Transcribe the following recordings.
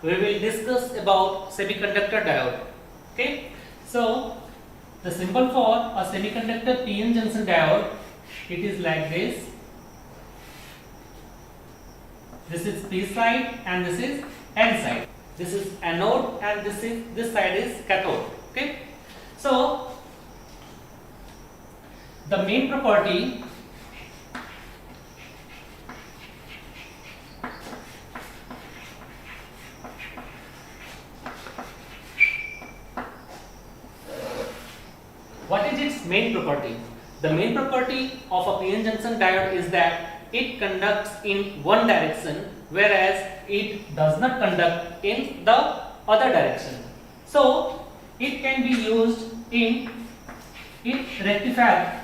we will discuss about semiconductor diode. Okay, so the symbol for a semiconductor PN junction diode, it is like this. This is P side and this is N side. This is anode and this side is cathode. Okay, so the main property what is its main property? The main property of a PN junction diode is that it conducts in one direction, whereas it does not conduct in the other direction. So it can be used in rectifier.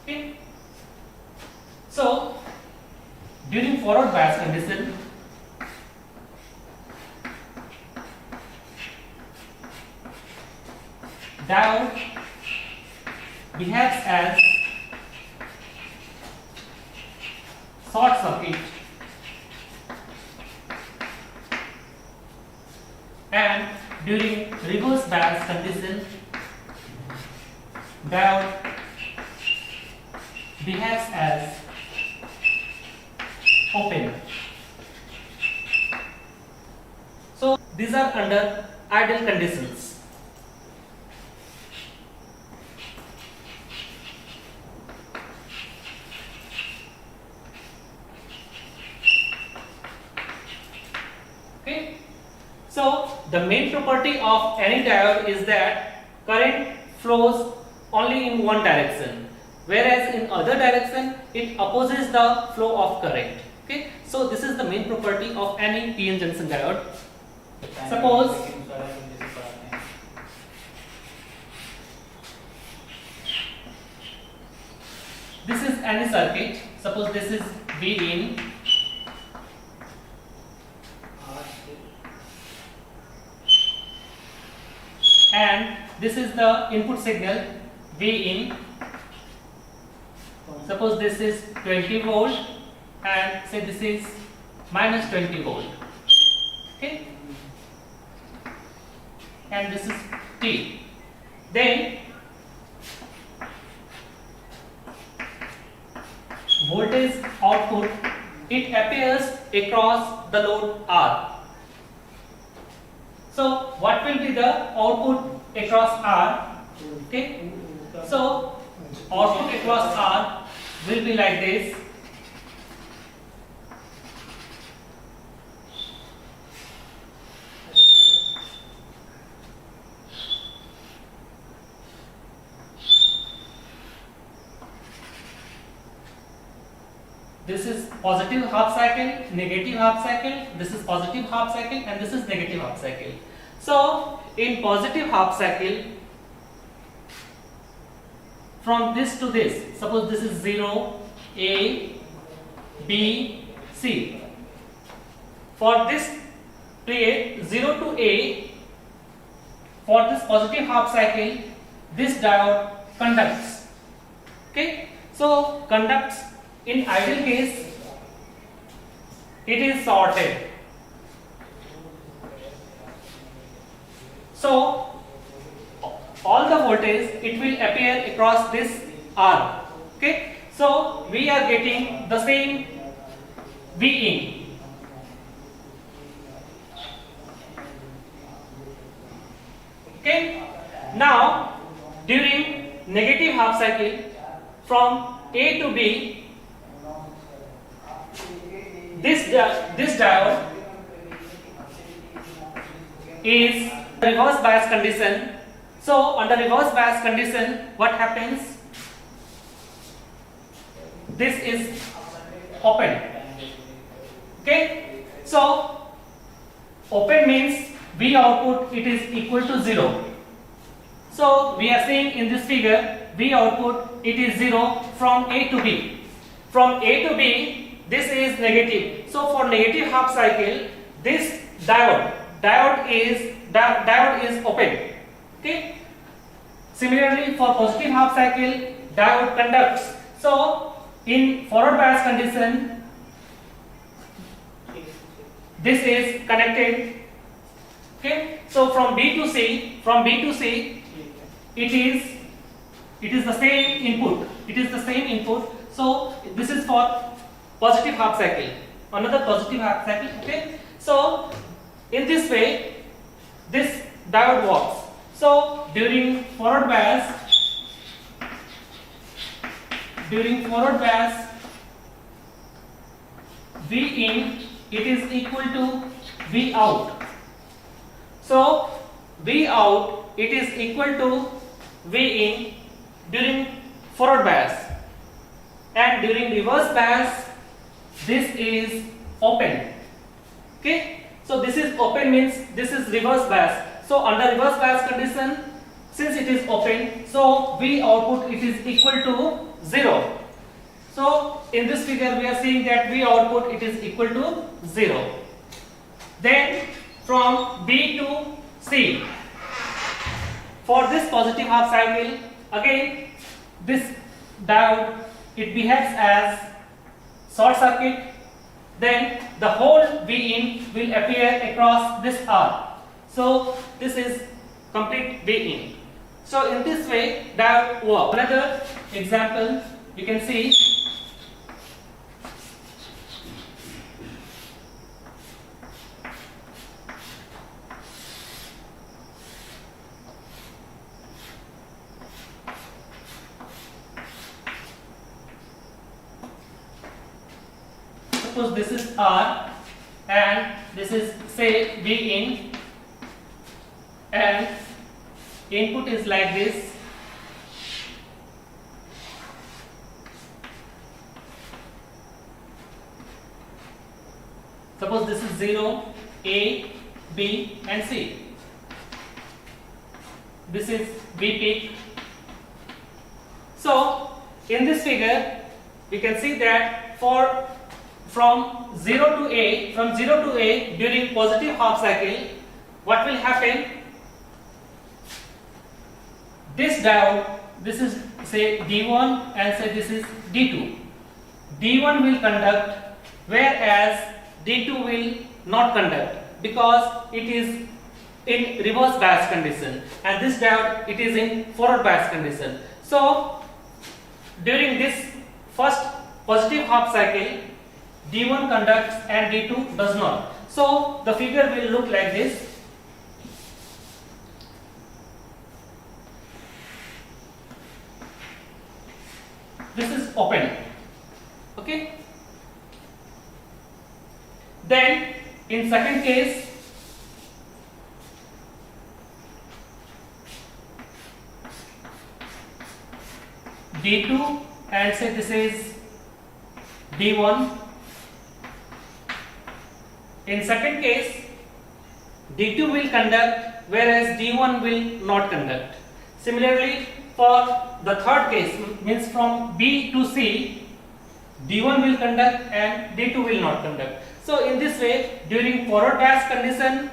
Okay. So during forward bias condition, diode behaves as short circuit, and during reverse bias condition, diode behaves as open. So these are under ideal conditions. So the main property of any diode is that current flows only in one direction, whereas in other direction it opposes the flow of current. Okay, so this is the main property of any PN junction diode. Suppose this is any circuit. Suppose this is V in and this is the input signal V in. Suppose this is 20 volt and say this is minus 20 volt. Okay, and this is T. Then voltage output, it appears across the load R. So what will be the output across R? Okay, so output across R will be like this. This is positive half cycle, negative half cycle, this is positive half cycle and this is negative half cycle. So in positive half cycle, from this to this, suppose this is 0, A, B, C. For this to A, 0 to A, for this positive half cycle, this diode conducts. Okay, so conducts. In ideal case, it is shorted. So all the voltage, it will appear across this R. Okay, so we are getting the same V in. Okay, now during negative half cycle, from A to B, this diode is reverse bias condition. So under reverse bias condition, what happens? This is open. Okay, so open means V output, it is equal to 0. So we are seeing in this figure, V output, it is 0 from A to B. From A to B, this is negative. So for negative half cycle, this diode is open. Okay. Similarly, for positive half cycle, diode conducts. So in forward bias condition, this is connected. Okay, so from B to C, it is the same input. So this is for positive half cycle, another positive half cycle. Okay, so in this way this diode works. So during forward bias, V in, it is equal to V out. So V out, it is equal to V in during forward bias, and during reverse bias this is open. Okay, so this is open means this is reverse bias. So under reverse bias condition, since it is open, so V output, it is equal to 0. So in this figure we are seeing that V output, it is equal to 0. Then from B to C, for this positive half cycle, again this diode, it behaves as short circuit. Then the whole V in will appear across this R. So this is complete V in. So in this way diode works. Another example you can see. Suppose this is R and this is, say, V in, and input is like this. Suppose this is 0, A, B and C. This is V peak. So in this figure we can see that from 0 to A during positive half cycle, what will happen? This diode, this is, say, D1 and say this is D2. D1 will conduct, whereas D2 will not conduct, because it is in reverse bias condition, and this diode, it is in forward bias condition. So during this first positive half cycle, D1 conducts and D2 does not. So the figure will look like this. This is open. Okay. Then in second case, D2 and say this is D1. In second case, D2 will conduct, whereas D1 will not conduct. Similarly, for the third case, means from B to C, D1 will conduct and D2 will not conduct. So in this way, during forward bias condition,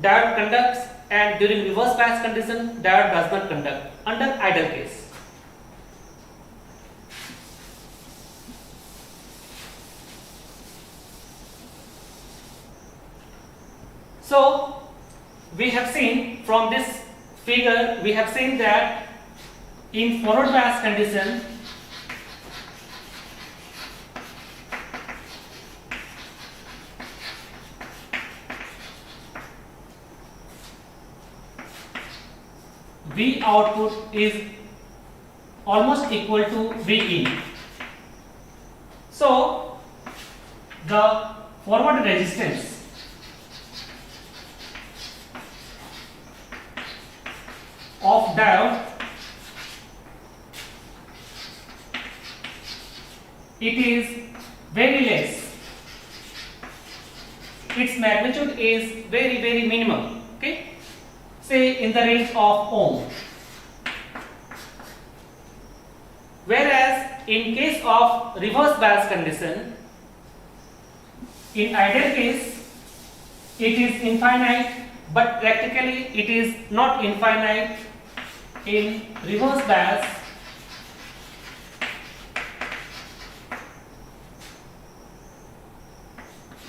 diode conducts, and during reverse bias condition, diode does not conduct under idle case. So we have seen from this figure, we have seen that in forward bias condition, V output is almost equal to V in. So the forward resistance of diode, it is very less. Its magnitude is very minimum. Okay, say in the range of ohm. Whereas in case of reverse bias condition, in ideal case it is infinite, but practically it is not infinite. In reverse bias,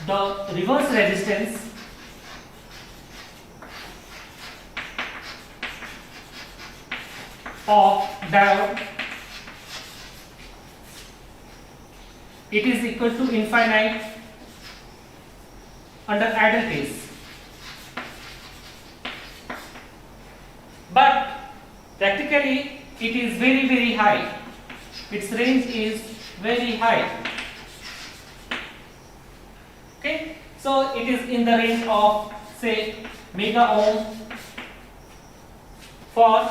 the reverse resistance of diode, it is equal to infinite under idle case. But practically it is very high. Its range is very high. Okay, so it is in the range of say mega ohm for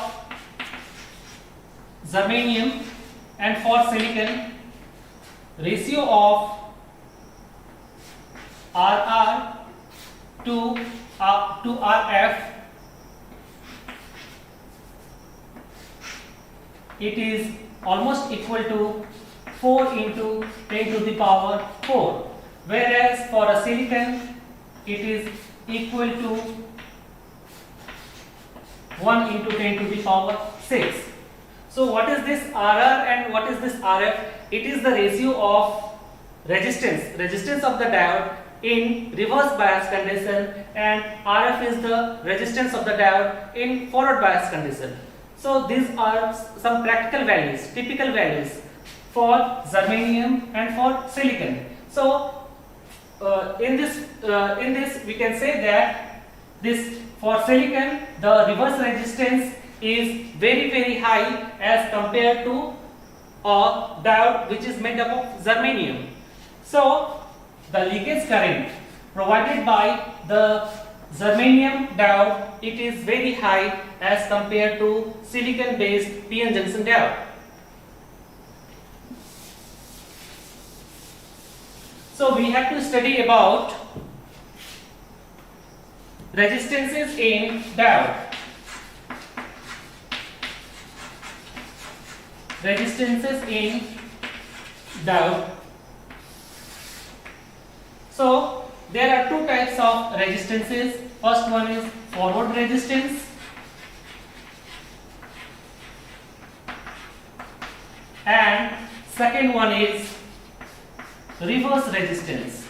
germanium, and for silicon ratio of RR to RF, it is almost equal to 4 into 10 to the power 4, whereas for a silicon it is equal to 1 into 10 to the power 6. So what is this RR and what is this RF? It is the ratio of resistance of the diode in reverse bias condition, and RF is the resistance of the diode in forward bias condition. So these are some practical values, typical values for germanium and for silicon. So in this we can say that this for silicon the reverse resistance is very high as compared to a diode which is made up of germanium. So the leakage current provided by the germanium diode, it is very high as compared to silicon based PN junction diode. So we have to study about resistances in diode. Resistances in diode. So there are two types of resistances. First one is forward resistance and second one is reverse resistance.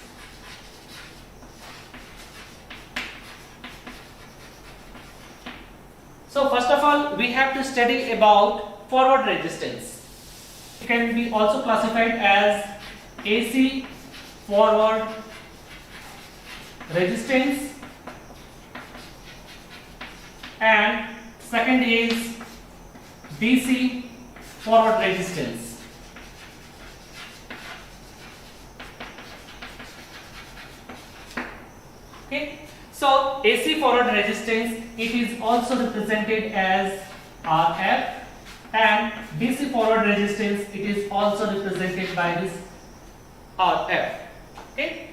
So first of all we have to study about forward resistance. It can be also classified as AC forward resistance and second is DC forward resistance. Okay, so AC forward resistance, it is also represented as RF, and DC forward resistance, it is also represented by this RF. Okay,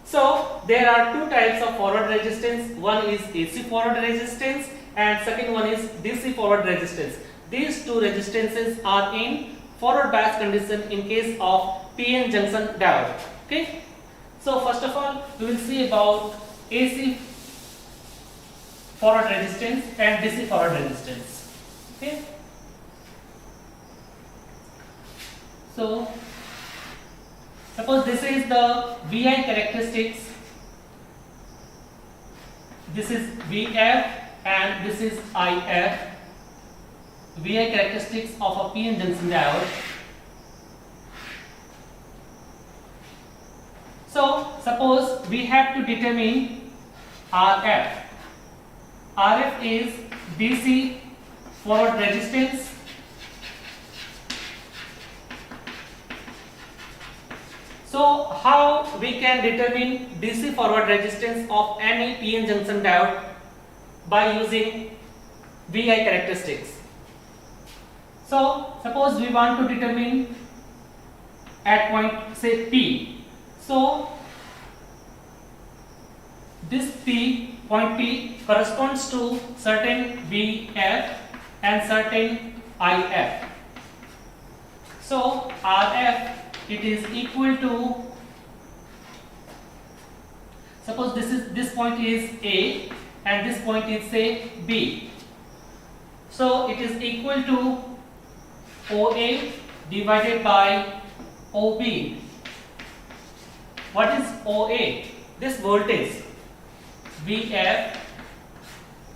so there are two types of forward resistance. One is AC forward resistance and second one is DC forward resistance. These two resistances are in forward bias condition in case of PN junction diode. Okay, so first of all we will see about AC forward resistance and DC forward resistance. Okay, so suppose this is the VI characteristics, this is VF and this is IF, VI characteristics of a PN junction diode. So suppose we have to determine RF. RF is DC forward resistance So how we can determine DC forward resistance of any PN junction diode? By using VI characteristics. So suppose we want to determine at point say P. So this P, point P corresponds to certain VF and certain IF. So RF, it is equal to, suppose this point is A and this point is say B. So it is equal to OA divided by OB. what is OA? This voltage VF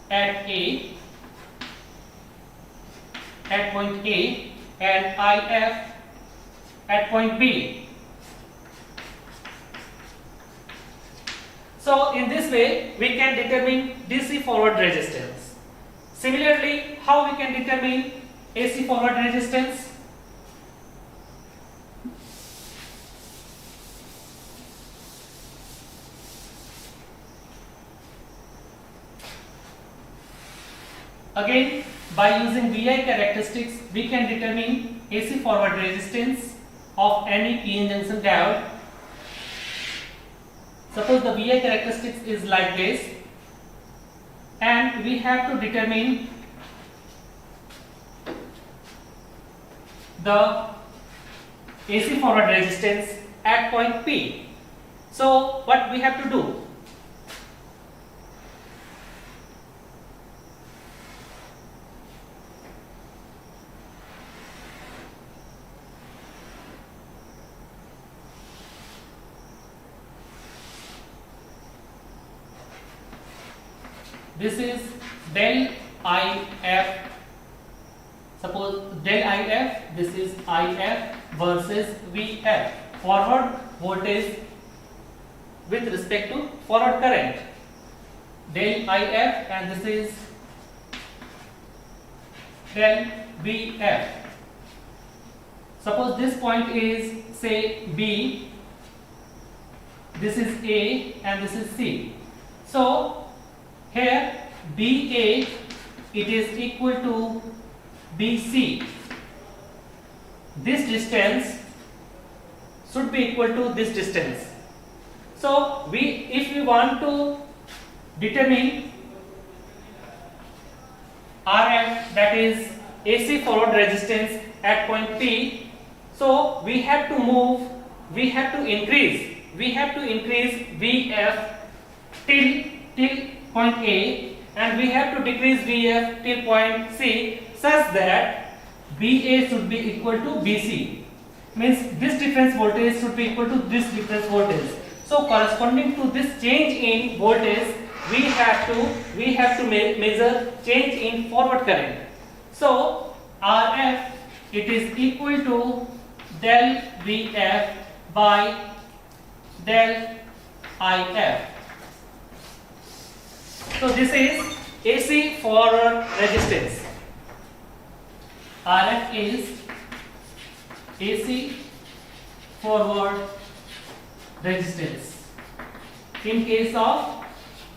at point A and IF at point B. So in this way we can determine DC forward resistance. Similarly, how we can determine AC forward resistance? Again, by using VI characteristics, we can determine AC forward resistance of any PN junction diode. Suppose the VI characteristics is like this, and we have to determine the AC forward resistance at point P. So what we have to do? This is del IF. Suppose del IF, this is IF versus VF, forward voltage with respect to forward current. Del IF and this is del VF. Suppose this point is say B, this is A and this is C. So here BA, it is equal to BC. This distance should be equal to this distance. So if we want to determine RF, that is AC forward resistance at point P, so we have to increase VF till point A, and we have to decrease VF till point C such that BA should be equal to BC. Means this difference voltage should be equal to this difference voltage. So corresponding to this change in voltage, we have to measure change in forward current. So RF, it is equal to del VF by del IF. So this is AC forward resistance. RF is AC forward resistance in case of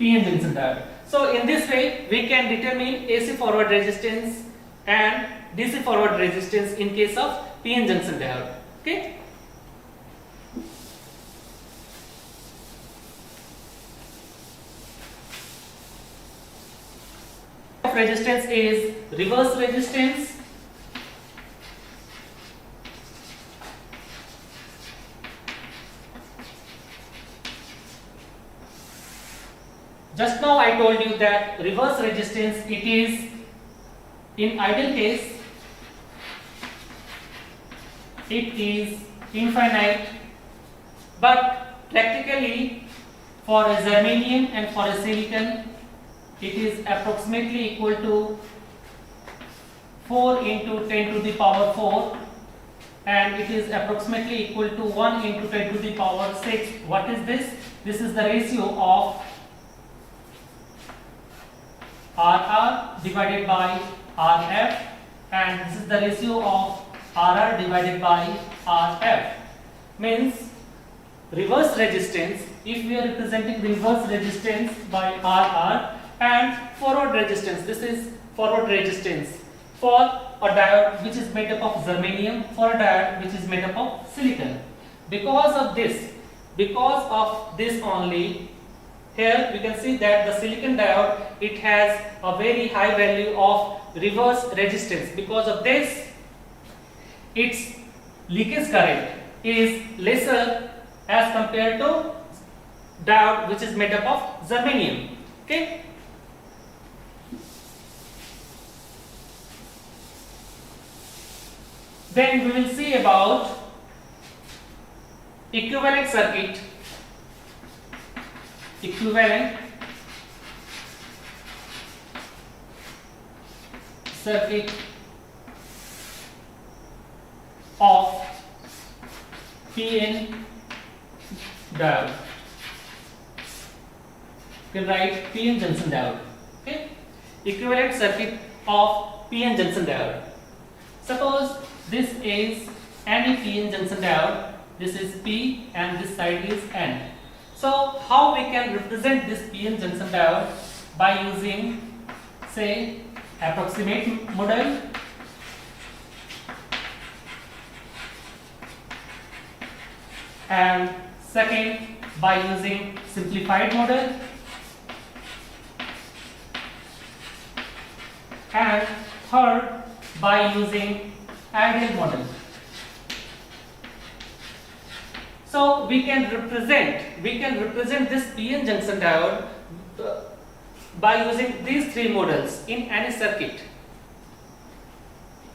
PN junction diode. So in this way we can determine AC forward resistance and DC forward resistance in case of PN junction diode. Okay. Resistance is reverse resistance. Just now I told you that reverse resistance, it is in ideal case it is infinite, but practically for a germanium and for a silicon it is approximately equal to 4 into 10 to the power 4, and it is approximately equal to 1 into 10 to the power 6. What is this? This is the ratio of RR divided by RF, and this is the ratio of RR divided by RF. Means reverse resistance, if we are representing reverse resistance by RR, and forward resistance, this is forward resistance for a diode which is made up of germanium, for a diode which is made up of silicon. Because of this only, here we can see that the silicon diode, it has a very high value of reverse resistance. Because of this, its leakage current is lesser as compared to diode which is made up of germanium. Okay. Then we will see about equivalent circuit equivalent circuit of PN diode. You can write PN junction diode. Okay, equivalent circuit of PN junction diode. Suppose this is any PN junction diode. This is P and this side is N. So how we can represent this PN junction diode? By using, say, approximate model, and second by using simplified model, and third by using ideal model. So we can represent this PN junction diode by using these three models in any circuit.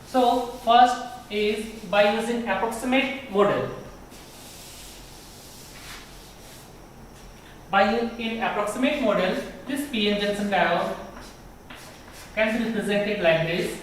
So first is by using approximate model. In approximate model, this PN junction diode can be represented like this.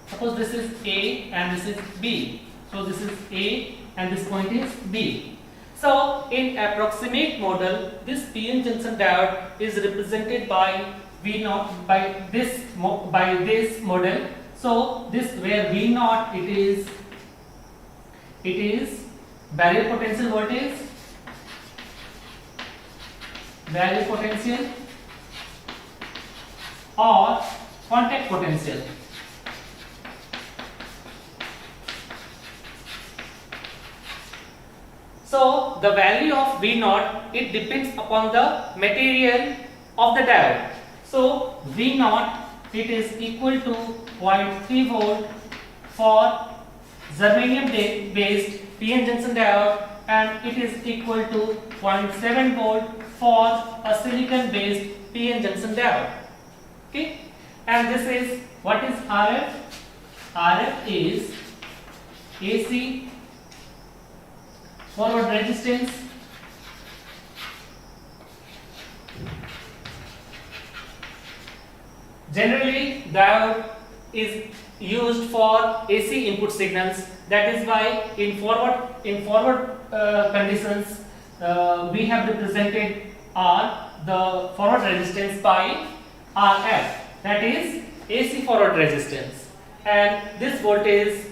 Suppose this is A and this is B. So this is A and this point is B. So in approximate model, this PN junction diode is represented by V0 by this model. So this where V0 it is barrier potential voltage, barrier potential or contact potential. So the value of V0, it depends upon the material of the diode. So V0 it is equal to 0.3 volt for germanium based PN junction diode, and it is equal to 0.7 volt for a silicon based PN junction diode. Okay, and this is what is RF? RF is AC forward resistance generally diode is used for AC input signals. That is why in forward conditions we have represented R, the forward resistance, by RF, that is AC forward resistance, and this voltage,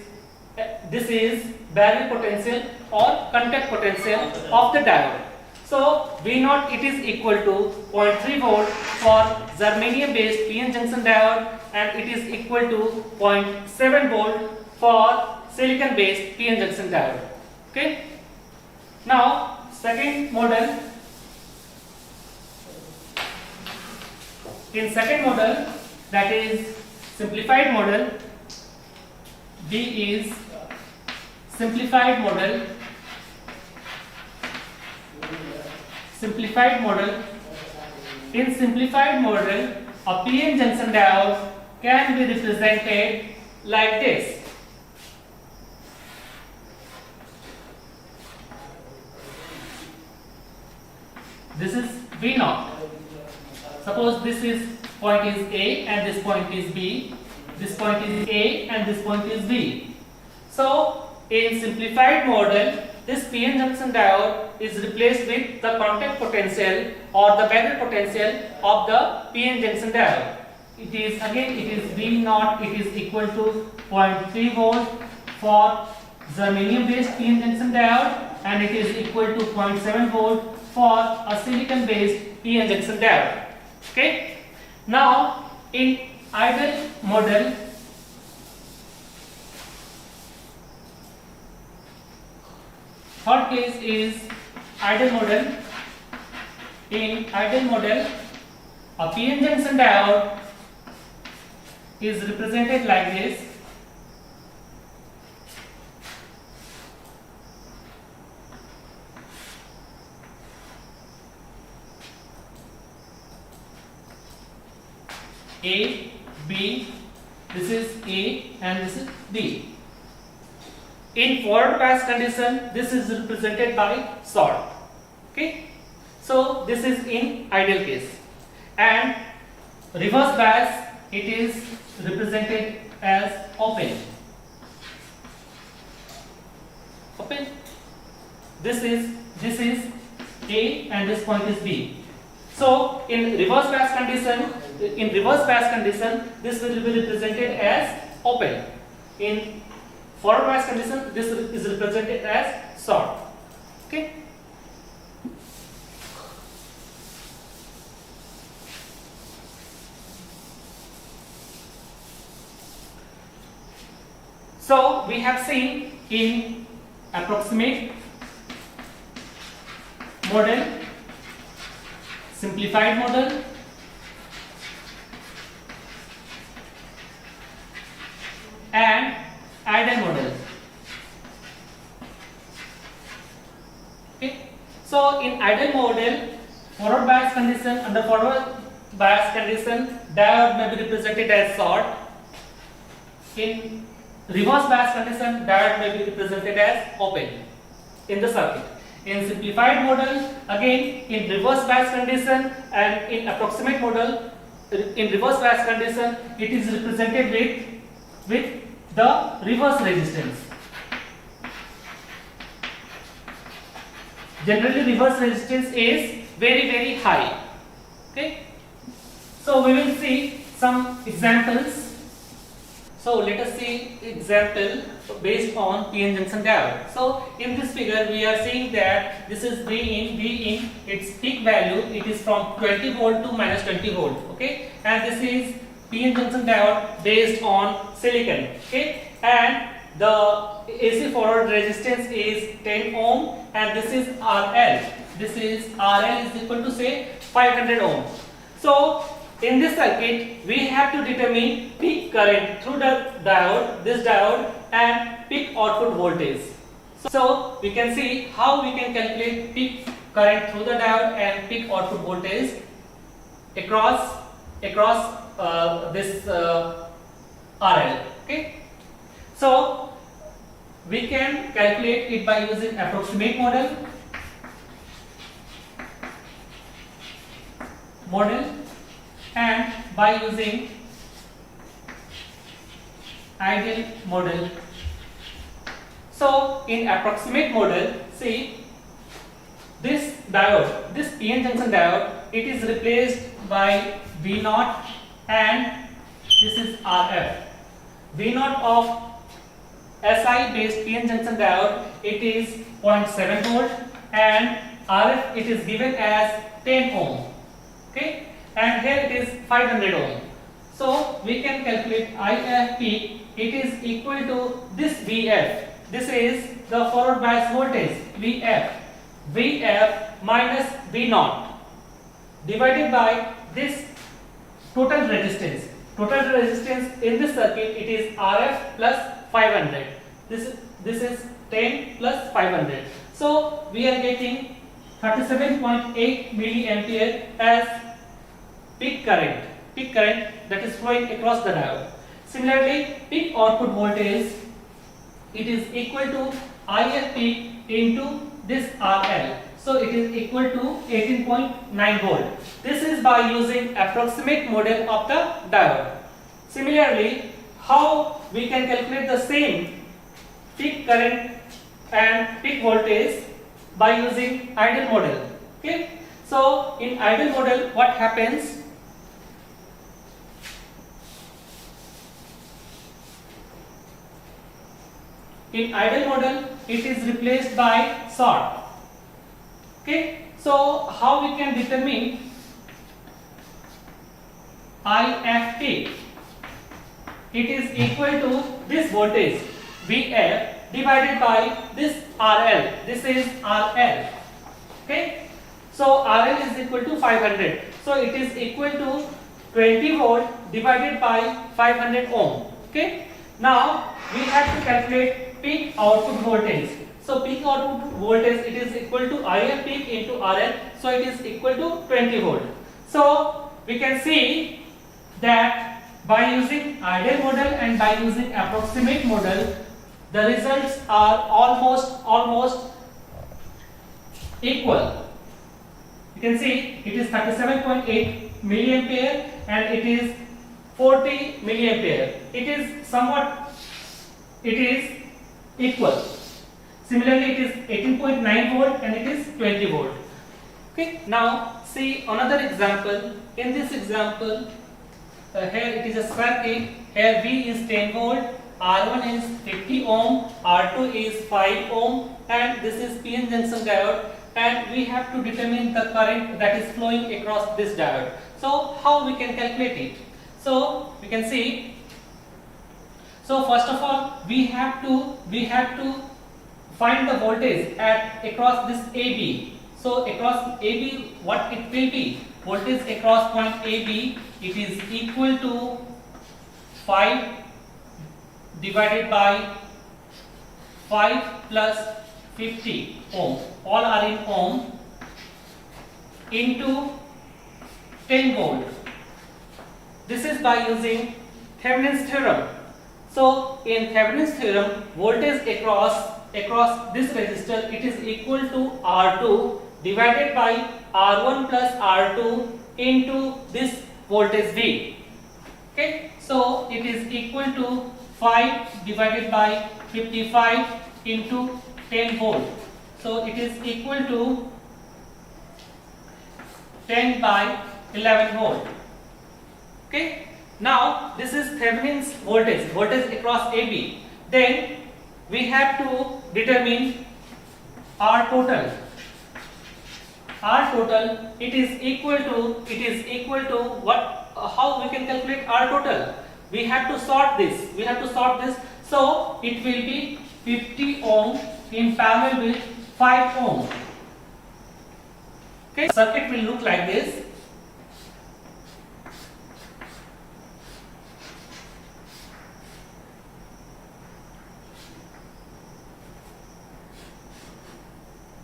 this is barrier potential or contact potential of the diode. So V0 it is equal to 0.3 volt for germanium based PN junction diode, and it is equal to 0.7 volt for silicon based PN junction diode. Okay. Now second model. In second model, that is simplified model, B is simplified model. Simplified model. In simplified model, a PN junction diode can be represented like this. This is V0. Suppose this is point is A and this point is B. This point is A and this point is B. So in simplified model, this PN junction diode is replaced with the contact potential or the barrier potential of the PN junction diode. It is V0, it is equal to 0.3 volt for germanium based PN junction diode, and it is equal to 0.7 volt for a silicon based PN junction diode. Okay. Now in ideal model, third case is ideal model. In ideal model, a PN junction diode is represented like this. A, B, this is A and this is B. In forward bias condition, this is represented by short. Okay, so this is in ideal case, and reverse bias, it is represented as open. Open. This is A and this point is B. So in reverse bias condition, this will be represented as open. In forward bias condition, this is represented as short. Okay. So we have seen in approximate model, simplified model, and ideal model. Okay. So in ideal model, forward bias condition, under forward bias condition, diode may be represented as short. In reverse bias condition, diode may be represented as open in the circuit. In simplified model, again in reverse bias condition and in approximate model, in reverse bias condition, it is represented with the reverse resistance. Generally, reverse resistance is very high. Okay. So we will see some examples. So let us see example based on PN junction diode. So in this figure we are seeing that this is V in its peak value, it is from 20 volt to minus 20 volt. Okay, and this is PN junction diode based on silicon. Okay, and the AC forward resistance is 10 ohm and this is RL. This is RL is equal to say 500 ohm. So in this circuit, we have to determine peak current through the diode, this diode, and peak output voltage. So we can see how we can calculate peak current through the diode and peak output voltage across this RL. Okay. So we can calculate it by using approximate model, and by using ideal model. So in approximate model, see this diode, this PN junction diode, it is replaced by V0 and this is RF. V0 of SI based PN junction diode, it is 0.7 volt and RF it is given as 10 ohm. Okay, and here it is 500 ohm. So we can calculate IF peak, it is equal to this VF. This is the forward bias voltage VF minus V0 divided by this total resistance. Total resistance in this circuit, it is RF plus 500. This is 10 plus 500. So we are getting 37.8 milliampere as peak current that is flowing across the diode. Similarly, peak output voltage, it is equal to IF peak into this RL. So it is equal to 18.9 volt. This is by using approximate model of the diode. Similarly, how we can calculate the same peak current and peak voltage by using ideal model. Okay, so in ideal model, what happens? In ideal model, it is replaced by short. Okay, so how we can determine IF peak? It is equal to this voltage VF divided by this RL. This is RL. Okay, so RL is equal to 500. So it is equal to 20 volt divided by 500 ohm. Okay, now we have to calculate peak output voltage. So peak output voltage, it is equal to IF peak into RL. So it is equal to 20 volt. So we can see that by using ideal model and by using approximate model, the results are almost equal. You can see it is 37.8 milliampere and it is 40 milliampere. It is equal. Similarly, it is 18.9 volt and it is 20 volt. Okay. Now see another example. In this example, here it is a circuit. Here V is 10 volt, R1 is 50 ohm, R2 is 5 ohm, and this is PN junction diode. And we have to determine the current that is flowing across this diode. So how we can calculate it? So we can see. So first of all, we have to find the voltage across this AB. So across AB, what it will be? Voltage across point AB, it is equal to 5 divided by 5 plus 50 ohm. All are in ohm into 10 volt. This is by using Thevenin's theorem. So in Thevenin's theorem, voltage across this resistor, it is equal to R2 divided by R1 plus R2 into this voltage V. Okay, so it is equal to 5 divided by 55 into 10 volt. So it is equal to 10 by 11 volt. Okay. Now this is Thevenin's voltage across AB. Then we have to determine R total. R total, it is equal to what? How we can calculate R total? We have to sort this. So it will be 50 ohm in parallel with 5 ohm. Okay, circuit will look like this.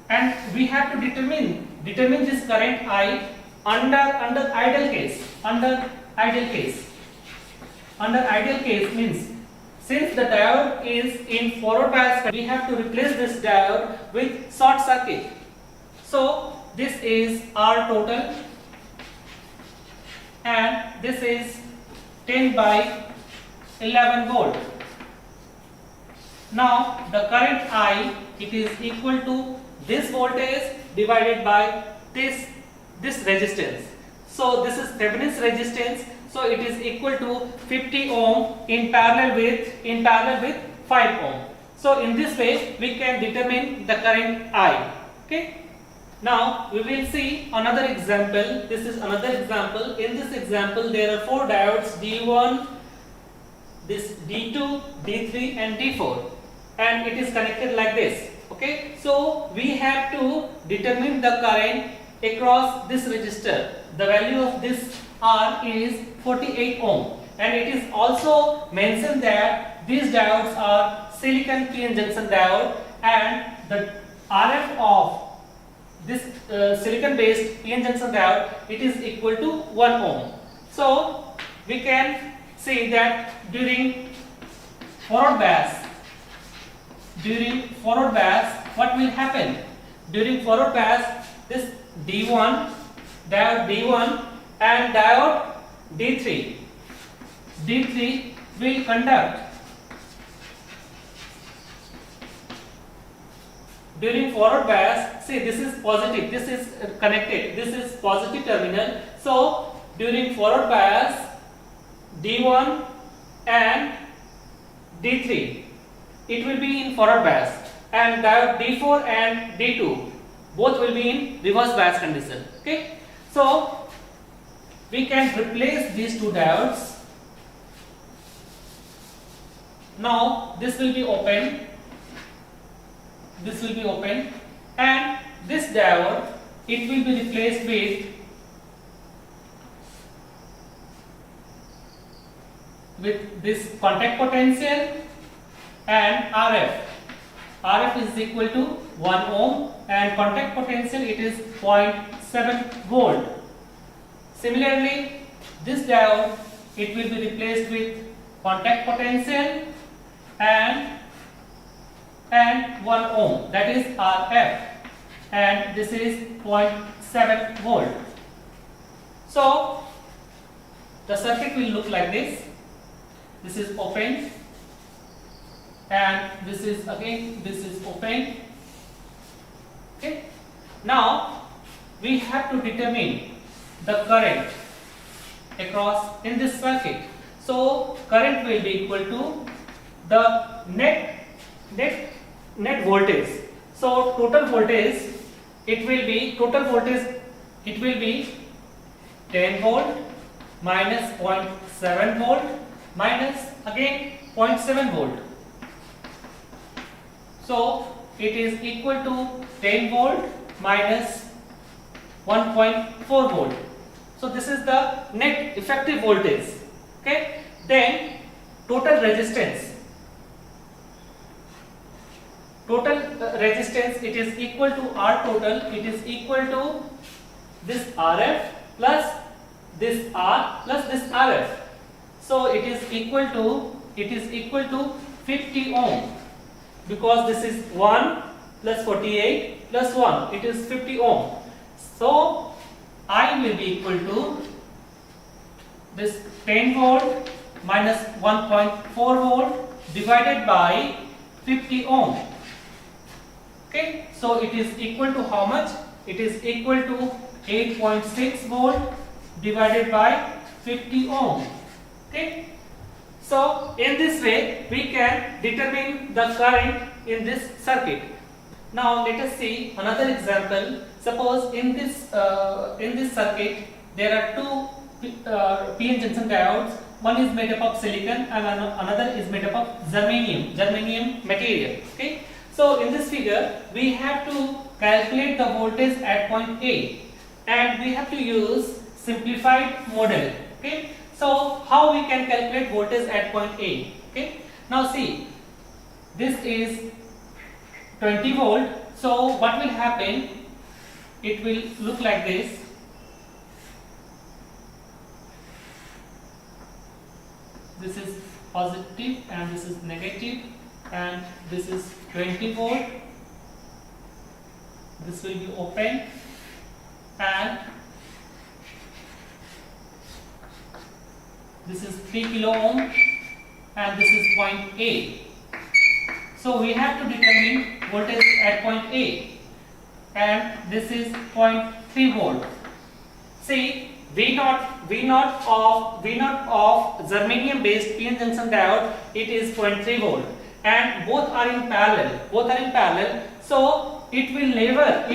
And we have to determine this current I under ideal case. Under ideal case means, since the diode is in forward bias, we have to replace this diode with short circuit. So this is R total and this is 10 by 11 volt. Now the current I, it is equal to this voltage divided by this resistance. So this is Thevenin's resistance. So it is equal to 50 ohm in parallel with 5 ohm. So in this way we can determine the current I. Okay. Now we will see another example. This is another example. In this example there are 4 diodes, D1, this D2, D3 and D4, and it is connected like this. Okay, so we have to determine the current across this resistor. The value of this R is 48 ohm, and it is also mentioned that these diodes are silicon PN junction diode, and the RF of this silicon based PN junction diode, it is equal to 1 ohm. So we can see that during forward bias, what will happen? During forward bias, this D1, diode D1 and diode D3 will conduct. During forward bias, see, this is positive, this is connected, this is positive terminal. So during forward bias, D1 and D3, it will be in forward bias, and diode D4 and D2 both will be in reverse bias condition. Okay, so we can replace these 2 diodes. Now this will be open, and this diode, it will be replaced with this contact potential and RF. RF is equal to 1 ohm and contact potential, it is 0.7 volt. Similarly, this diode, it will be replaced with contact potential and 1 ohm, that is RF, and this is 0.7 volt. So the circuit will look like this. This is open and this is open. Okay. Now we have to determine the current across in this circuit. So current will be equal to the net voltage. So total voltage it will be 10 volt minus 0.7 volt minus again 0.7 volt. So it is equal to 10 volt minus 1.4 volt. So this is the net effective voltage. Okay. Then total resistance. It is equal to R total. It is equal to this RF plus this R plus this RF. So it is equal to 50 ohm, because this is 1 plus 48 plus 1, it is 50 ohm. So I will be equal to this 10 volt minus 1.4 volt divided by 50 ohm. Okay, so it is equal to how much? It is equal to 8.6 volt divided by 50 ohm. Okay, so in this way we can determine the current in this circuit. Now let us see another example. Suppose in this circuit there are two PN junction diodes. One is made up of silicon and another is made up of germanium material. Okay. So in this figure we have to calculate the voltage at point A and we have to use simplified model. Okay. So how we can calculate voltage at point A? Okay. Now see, this is 20 volt. So what will happen? It will look like this. This is positive and this is negative, and this is 20 volt. This will be open and this is 3 kilo ohm and this is point A. So we have to determine voltage at point A, and this is 0.3 volt. See, V0 of germanium based PN junction diode, it is 0.3 volt, and both are in parallel. So it will never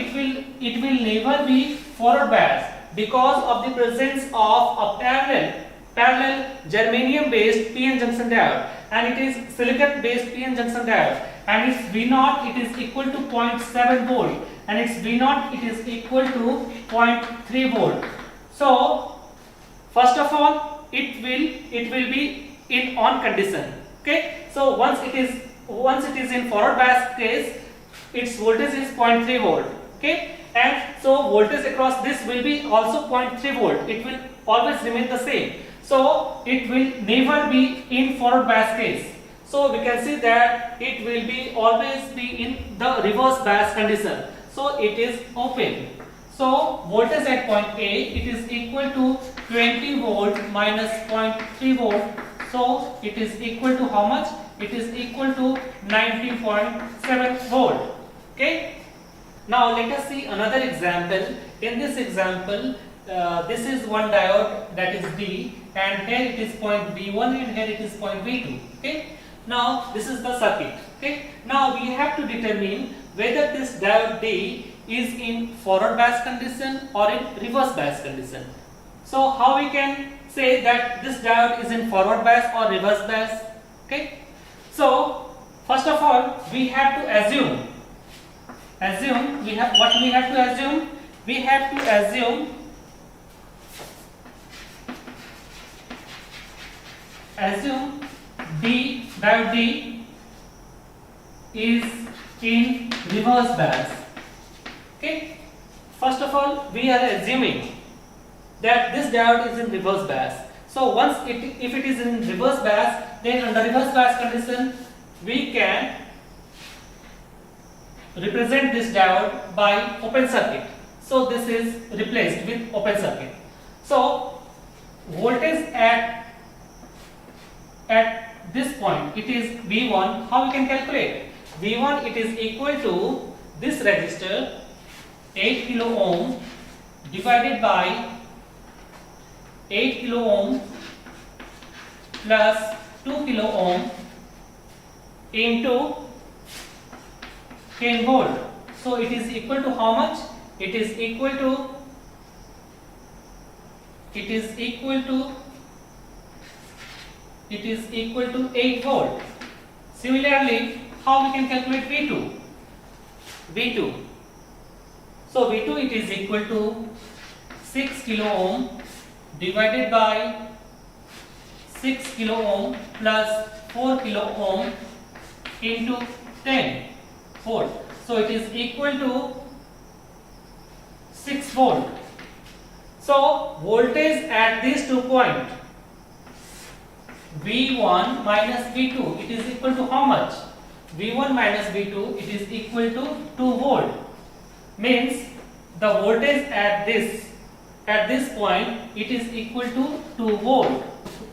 be forward bias because of the presence of a parallel germanium based PN junction diode, and it is silicon based PN junction diode, and its V0 it is equal to 0.7 volt and its V0 it is equal to 0.3 volt. So first of all it will be in on condition. Okay, so once it is in forward bias case, its voltage is 0.3 volt. Okay, and so voltage across this will be also 0.3 volt. It will always remain the same. So it will never be in forward bias case. So we can see that it will be always be in the reverse bias condition. So it is open. So voltage at point A, it is equal to 20 volt minus 0.3 volt. So it is equal to how much? It is equal to 19.7 volt. Okay. Now let us see another example. In this example, this is one diode, that is D, and here it is point V1 and here it is point V2. Okay. Now this is the circuit. Okay. Now we have to determine whether this diode D is in forward bias condition or in reverse bias condition. So how we can say that this diode is in forward bias or reverse bias? Okay. So first of all we have to assume we have to assume D diode D is in reverse bias. Okay. First of all we are assuming that this diode is in reverse bias. So once if it is in reverse bias, then under reverse bias condition we can represent this diode by open circuit. So this is replaced with open circuit. So voltage at this point, it is V1. How we can calculate? V1, it is equal to this resistor 8 kilo ohm divided by 8 kilo ohm plus 2 kilo ohm into 10 volt. So it is equal to how much? It is equal to 8 volt. Similarly, how we can calculate V2? So V2, it is equal to 6 kilo ohm divided by 6 kilo ohm plus 4 kilo ohm into 10 volt. So it is equal to 6 volt. So voltage at these 2 points, V1 minus V2, it is equal to how much? V1 minus V2, it is equal to 2 volt. Means the voltage at this point, it is equal to 2 volt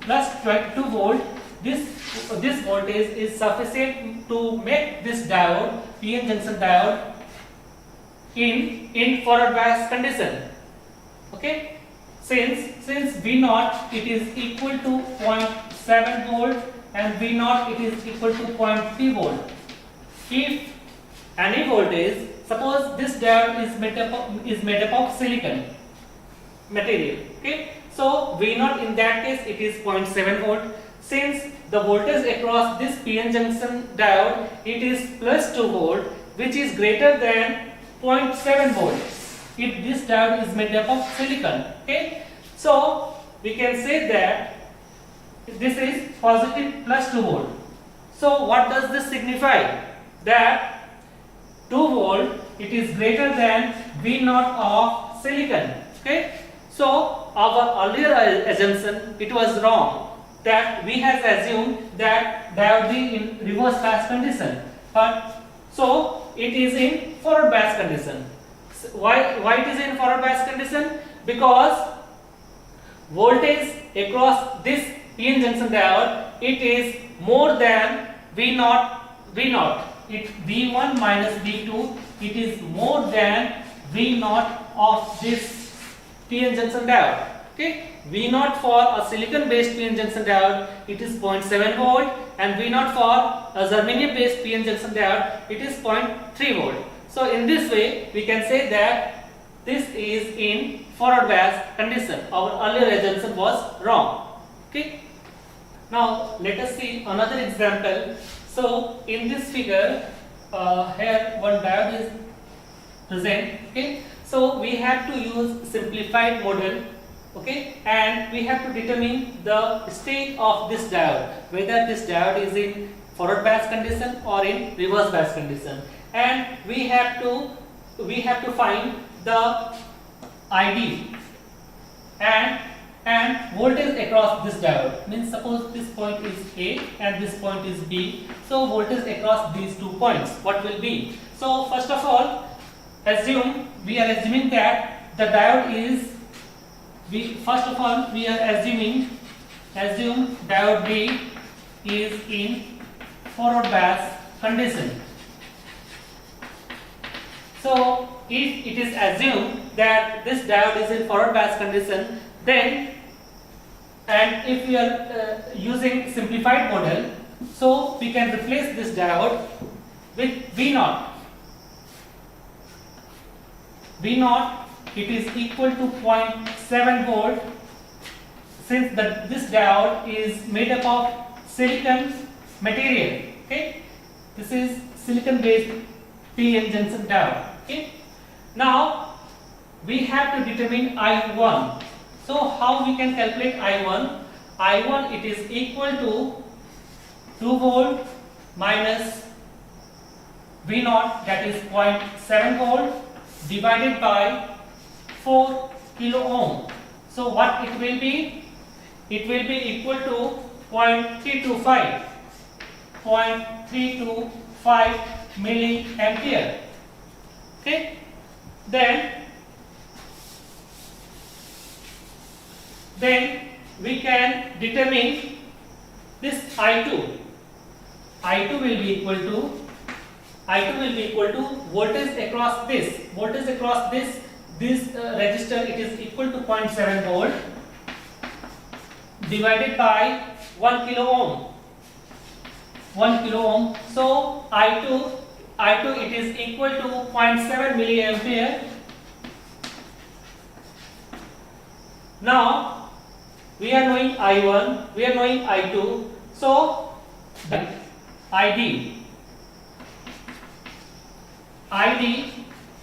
plus 2 volt. This voltage is sufficient to make this diode, PN junction diode, in forward bias condition. Okay, since V0 it is equal to 0.7 volt and V0 it is equal to 0.3 volt. If any voltage, suppose this diode is made up of silicon material. Okay, so V0 in that case it is 0.7 volt. Since the voltage across this PN junction diode, it is plus 2 volt, which is greater than 0.7 volt if this diode is made up of silicon. Okay, so we can say that this is positive plus 2 volt. So what does this signify? That 2 volt, it is greater than V0 of silicon. Okay, so our earlier assumption, it was wrong, that we have assumed that diode be in reverse bias condition, but so it is in forward bias condition. Why it is in forward bias condition? Because voltage across this PN junction diode, it is more than V0. It V1 minus V2, it is more than V0 of this PN junction diode. Okay, V0 for a silicon based PN junction diode, it is 0.7 volt, and V0 for a germanium based PN junction diode, it is 0.3 volt. So in this way we can say that this is in forward bias condition. Our earlier assumption was wrong. Okay, now let us see another example. So in this figure, here one diode is present. Okay, so we have to use simplified model. Okay, and we have to determine the state of this diode, whether this diode is in forward bias condition or in reverse bias condition, and we have to find the ID and voltage across this diode. Means suppose this point is A and this point is B, so voltage across these 2 points, what will be? So first of all, we are assuming that the diode is, assume diode B is in forward bias condition. So if it is assumed that this diode is in forward bias condition, then, and if we are using simplified model, so we can replace this diode with V0. V0, it is equal to 0.7 volt. Since this diode is made up of silicon material. Okay, this is silicon based PN junction diode. Okay, now we have to determine I1. So how we can calculate I1? I1, it is equal to 2 volt minus V0, that is 0.7 volt, divided by 4 kilo ohm. So what it will be? it will be equal to 0.325 milliampere. Okay, then we can determine this I2 will be equal to voltage across this resistor. It is equal to 0.7 volt divided by 1 kilo ohm. So I2 it is equal to 0.7 milliampere. Now we are knowing I1, we are knowing I2. So ID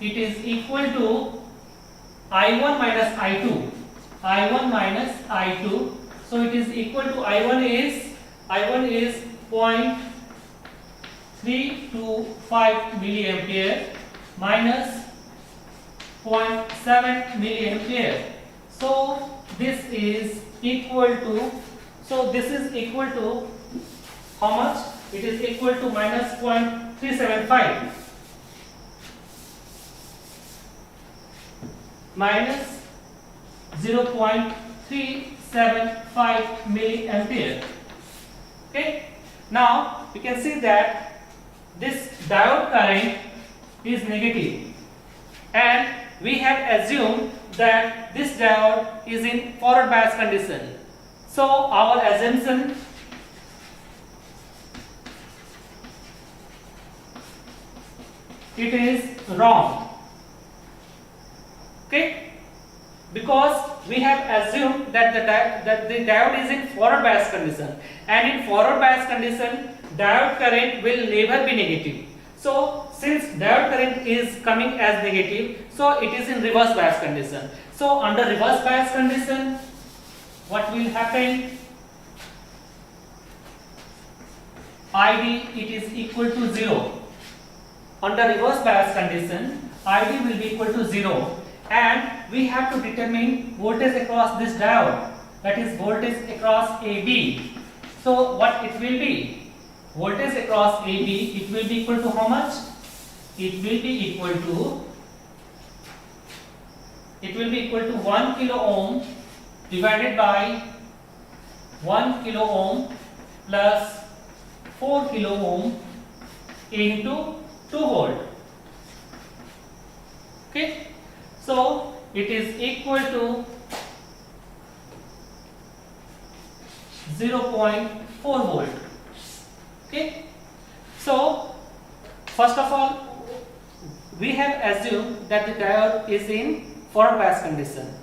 it is equal to I1 minus I2. So it is equal to I1 is 0.325 milliampere minus 0.7 milliampere. So this is equal to how much? It is equal to minus 0.375 minus 0.375 milliampere. Okay, now we can see that this diode current is negative, and we have assumed that this diode is in forward bias condition. So our assumption it is wrong. Okay, because we have assumed that the diode is in forward bias condition, and in forward bias condition diode current will never be negative. So since diode current is coming as negative, so it is in reverse bias condition. So under reverse bias condition, what will happen? ID it is equal to 0. Under reverse bias condition, ID will be equal to 0, and we have to determine voltage across this diode, that is voltage across AB. So what it will be? Voltage across AB, it will be equal to how much? It will be equal to 1 kilo ohm divided by 1 kilo ohm plus 4 kilo ohm into 2 volt. Okay, so it is equal to 0.4 volt. Okay, so first of all we have assumed that the diode is in forward bias condition.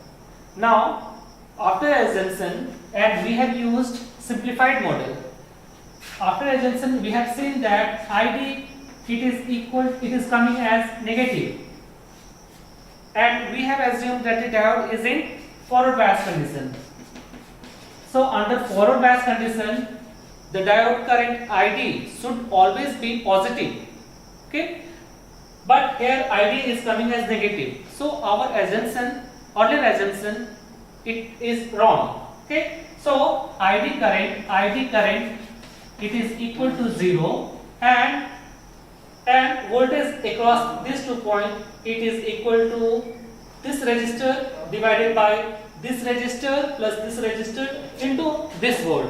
Now after assumption, and we have used simplified model. After assumption, we have seen that ID it is coming as negative, and we have assumed that the diode is in forward bias condition. So under forward bias condition, the diode current ID should always be positive. Okay, but here ID is coming as negative. So our assumption, earlier assumption, it is wrong. Okay, so ID current it is equal to 0, and voltage across these 2 points it is equal to this resistor divided by this resistor plus this resistor into this volt.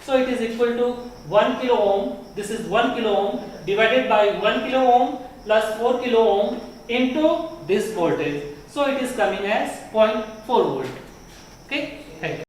So it is equal to 1 kilo ohm. This is 1 kilo ohm divided by 1 kilo ohm plus 4 kilo ohm into this voltage. So it is coming as 0.4 volt. Okay, thank you.